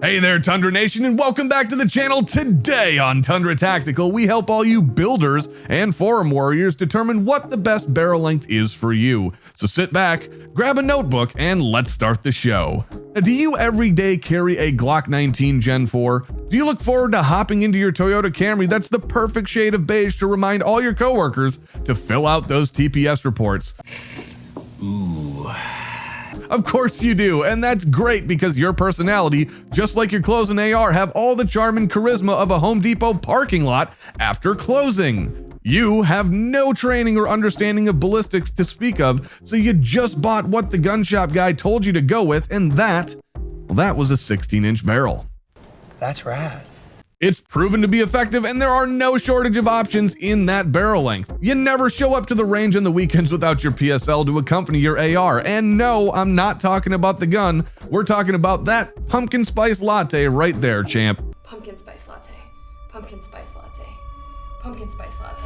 Hey there, Tundra Nation, and welcome back to the channel. Today on Tundra Tactical, we help all you builders and forum warriors determine what the best barrel length is for you. So sit back, grab a notebook, and let's start the show. Now, do you every day carry a Glock 19 Gen 4? Do you look forward to hopping into your Toyota Camry that's the perfect shade of beige to remind all your coworkers to fill out those TPS reports? Ooh. Of course you do, and that's great because your personality, just like your clothes and AR, have all the charm and charisma of a Home Depot parking lot after closing. You have no training or understanding of ballistics to speak of, so you just bought what the gun shop guy told you to go with, and that was a 16-inch barrel. That's rad. It's proven to be effective, and there are no shortage of options in that barrel length. You never show up to the range on the weekends without your PSL to accompany your AR. And no, I'm not talking about the gun. We're talking about that pumpkin spice latte right there, champ. Pumpkin spice latte. Pumpkin spice latte. Pumpkin spice latte.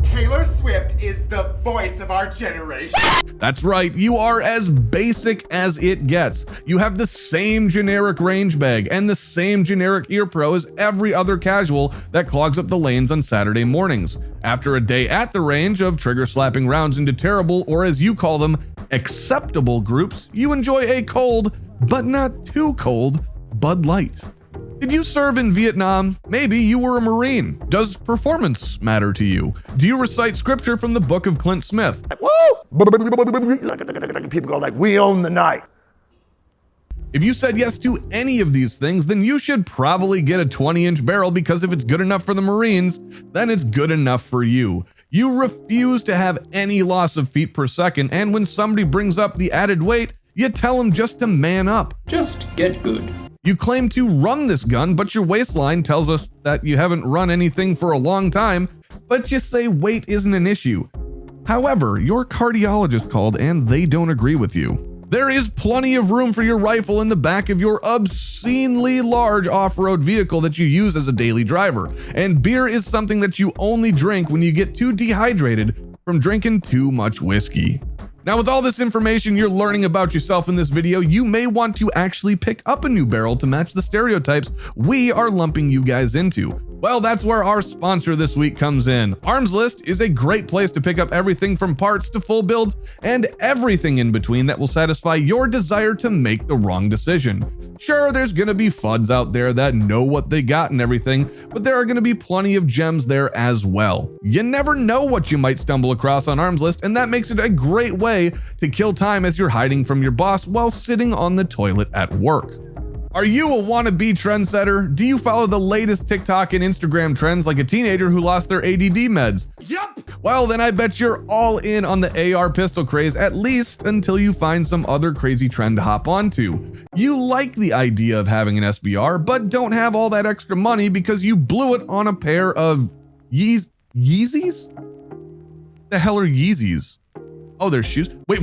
Taylor Swift is the voice of our generation. That's right, you are as basic as it gets. You have the same generic range bag and the same generic ear pro as every other casual that clogs up the lanes on Saturday mornings. After a day at the range of trigger slapping rounds into terrible, or as you call them, acceptable groups, you enjoy a cold, but not too cold, Bud Light. Did you serve in Vietnam? Maybe you were a Marine. Does performance matter to you? Do you recite scripture from the book of Clint Smith? Woo! People go like, we own the night. If you said yes to any of these things, then you should probably get a 20-inch barrel, because if it's good enough for the Marines, then it's good enough for you. You refuse to have any loss of feet per second, and when somebody brings up the added weight, you tell them just to man up. Just get good. You claim to run this gun, but your waistline tells us that you haven't run anything for a long time, but you say weight isn't an issue. However, your cardiologist called and they don't agree with you. There is plenty of room for your rifle in the back of your obscenely large off-road vehicle that you use as a daily driver, and beer is something that you only drink when you get too dehydrated from drinking too much whiskey. Now, with all this information you're learning about yourself in this video, you may want to actually pick up a new barrel to match the stereotypes we are lumping you guys into. Well, that's where our sponsor this week comes in. Arms List is a great place to pick up everything from parts to full builds and everything in between that will satisfy your desire to make the wrong decision. Sure, there's gonna be FUDs out there that know what they got and everything, but there are gonna be plenty of gems there as well. You never know what you might stumble across on Arms List, and that makes it a great way to kill time as you're hiding from your boss while sitting on the toilet at work. Are you a wannabe trendsetter? Do you follow the latest TikTok and Instagram trends like a teenager who lost their ADD meds? Yep. Well, then I bet you're all in on the AR pistol craze, at least until you find some other crazy trend to hop onto. You like the idea of having an SBR, but don't have all that extra money because you blew it on a pair of Yeezys? The hell are Yeezys? Oh, they're shoes. Wait,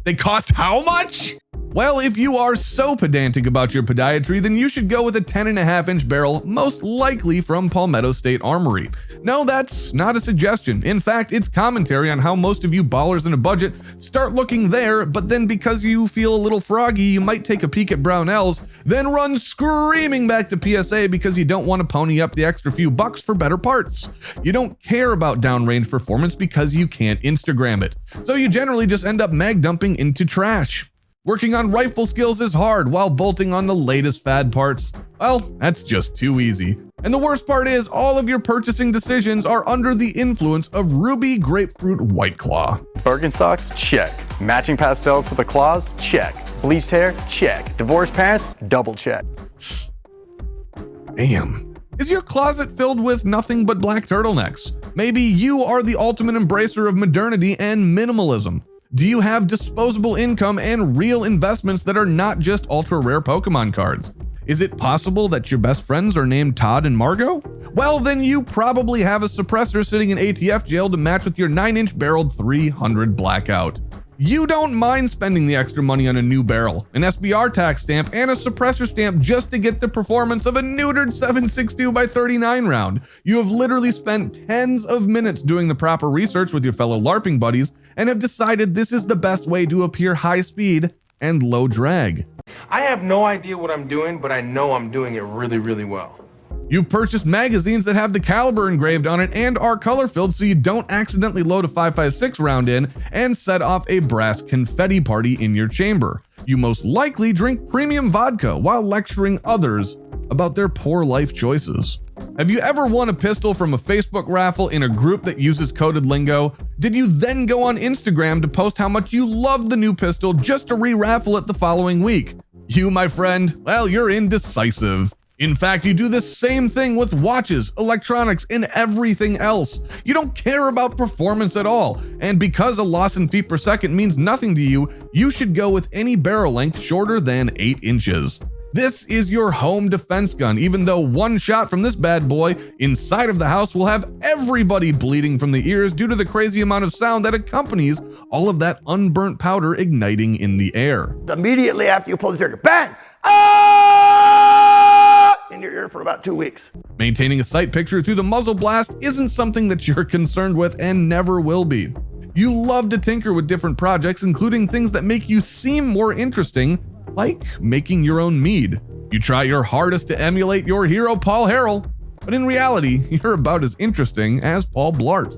they cost how much? Well, if you are so pedantic about your podiatry, then you should go with a 10.5-inch barrel, most likely from Palmetto State Armory. No, that's not a suggestion. In fact, it's commentary on how most of you ballers in a budget start looking there, but then because you feel a little froggy, you might take a peek at Brownells, then run screaming back to PSA because you don't want to pony up the extra few bucks for better parts. You don't care about downrange performance because you can't Instagram it. So you generally just end up mag dumping into trash. Working on rifle skills is hard while bolting on the latest fad parts. Well, that's just too easy. And the worst part is all of your purchasing decisions are under the influence of Ruby Grapefruit White Claw. Birkenstocks? Check. Matching pastels for the claws? Check. Bleached hair? Check. Divorced parents? Double check. Damn. Is your closet filled with nothing but black turtlenecks? Maybe you are the ultimate embracer of modernity and minimalism. Do you have disposable income and real investments that are not just ultra rare Pokemon cards? Is it possible that your best friends are named Todd and Margot? Well, then you probably have a suppressor sitting in ATF jail to match with your 9-inch barreled 300 Blackout. You don't mind spending the extra money on a new barrel, an SBR tax stamp, and a suppressor stamp just to get the performance of a neutered 7.62x39 round. You have literally spent tens of minutes doing the proper research with your fellow LARPing buddies and have decided this is the best way to appear high speed and low drag. I have no idea what I'm doing, but I know I'm doing it really, really well. You've purchased magazines that have the caliber engraved on it and are color filled so you don't accidentally load a 5.56 round in and set off a brass confetti party in your chamber. You most likely drink premium vodka while lecturing others about their poor life choices. Have you ever won a pistol from a Facebook raffle in a group that uses coded lingo? Did you then go on Instagram to post how much you loved the new pistol just to re-raffle it the following week? You, my friend, well, you're indecisive. In fact, you do the same thing with watches, electronics, and everything else. You don't care about performance at all, and because a loss in feet per second means nothing to you, you should go with any barrel length shorter than 8 inches. This is your home defense gun, even though one shot from this bad boy inside of the house will have everybody bleeding from the ears due to the crazy amount of sound that accompanies all of that unburnt powder igniting in the air. Immediately after you pull the trigger, bang! In your ear for about 2 weeks. Maintaining a sight picture through the muzzle blast isn't something that you're concerned with and never will be. You love to tinker with different projects, including things that make you seem more interesting, like making your own mead. You try your hardest to emulate your hero Paul Harrell, but in reality, you're about as interesting as Paul Blart.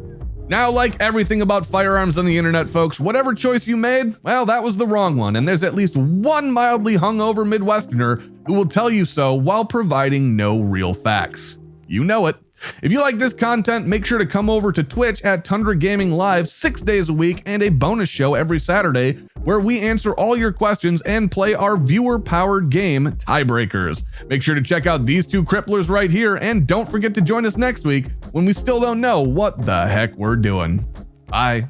Now, like everything about firearms on the internet, folks, whatever choice you made, well, that was the wrong one, and there's at least one mildly hungover Midwesterner who will tell you so while providing no real facts. You know it. If you like this content, make sure to come over to Twitch at Tundra Gaming Live 6 days a week and a bonus show every Saturday where we answer all your questions and play our viewer-powered game, Tiebreakers. Make sure to check out these two cripplers right here, and don't forget to join us next week when we still don't know what the heck we're doing. Bye.